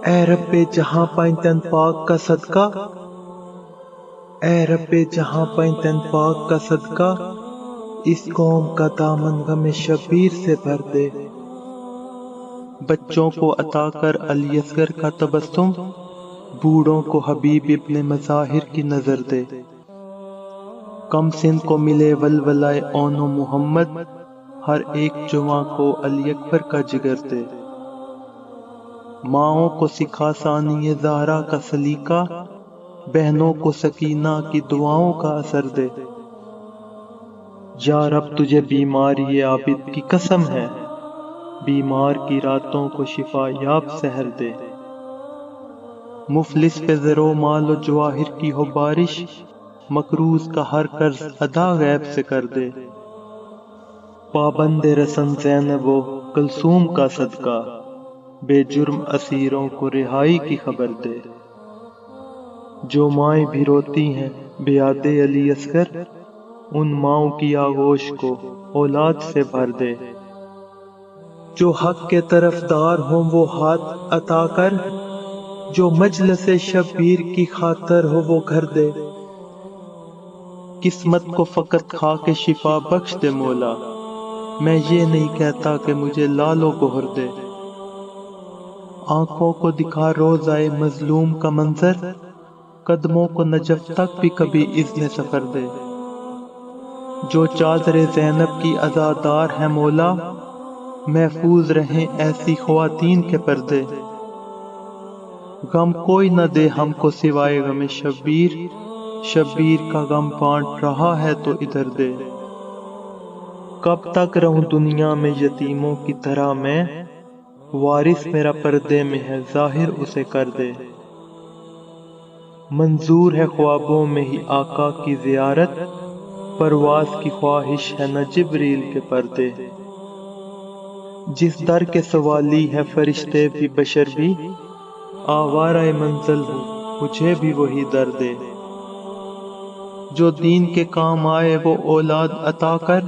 اے رب جہاں پائن پاک کا صدقہ، اے رب جہاں پائن پاک کا صدقہ، اس قوم کا دامن غم شبیر سے بھر دے۔ بچوں کو عطا کر علی اصغر کا تبسم، بوڑھوں کو حبیب ابن مظاہر کی نظر دے۔ کم سن کو ملے ولولائے اون و محمد، ہر ایک جواں کو علی اکبر کا جگر دے۔ ماؤں کو سکھا ثانی زہرا کا سلیقہ، بہنوں کو سکینہ کی دعاؤں کا اثر دے۔ یا رب تجھے بیماری عابد کی قسم ہے، بیمار کی راتوں کو شفا یاب سحر دے۔ مفلس پہ زر و مال و جواہر کی ہو بارش، مقروض کا ہر قرض ادا غیب سے کر دے۔ پابند رسن زینب و کلثوم کا صدقہ، بے جرم اسیروں کو رہائی کی خبر دے۔ جو مائیں بھی روتی ہیں بیاد علی اصغر، ان ماؤں کی آغوش کو اولاد سے بھر دے۔ جو حق کے طرفدار ہوں وہ ہاتھ عطا کر، جو مجلس شبیر کی خاطر ہو وہ گھر دے۔ قسمت کو فقط کھا کے شفا بخش دے مولا، میں یہ نہیں کہتا کہ مجھے لال و گوہر دے۔ آنکھوں کو دکھا روضائے مظلوم کا منظر، قدموں کو نجف تک بھی کبھی اذن سفر دے۔ جو چادر زینب کی عزادار ہے مولا، محفوظ رہیں ایسی خواتین کے پردے۔ غم کوئی نہ دے ہم کو سوائے غم شبیر، شبیر کا غم بانٹ رہا ہے تو ادھر دے۔ کب تک رہوں دنیا میں یتیموں کی طرح میں، وارث میرا پردے میں ہے ظاہر اسے کر دے۔ منظور ہے خوابوں میں ہی آقا کی زیارت، پرواز کی خواہش ہے نہ جبریل کے پردے۔ جس در کے سوالی ہے فرشتے بھی بشر بھی، آوارہ منزل ہوں مجھے بھی وہی در دے۔ جو دین کے کام آئے وہ اولاد عطا کر،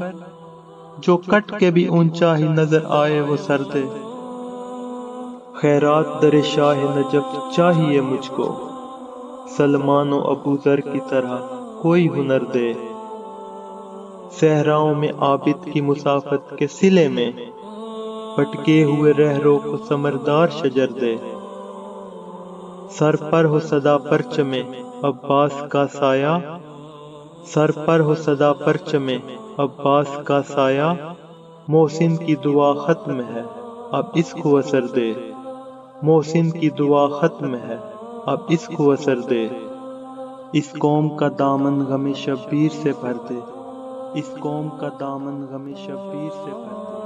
جو کٹ کے بھی اونچا ہی نظر آئے وہ سر دے۔ خیرات در شاہ نجف چاہیے مجھ کو، سلمان و ابو ذر کی طرح کوئی ہنر دے۔ صحراؤں میں عابد کی مسافت کے صلے میں، بھٹکے ہوئے رہرو کو ثمردار شجر دے۔ سر پر ہو صدا پرچم عباس کا سایہ، سر پر ہو صدا پرچم عباس کا سایہ، محسن کی دعا ختم ہے اب اس کو اثر دے۔ محسن کی دعا ختم ہے اب اس کو اثر دے۔ اس قوم کا دامن غم شبیر سے بھر دے، اس قوم کا دامن غم شبیر سے بھر دے۔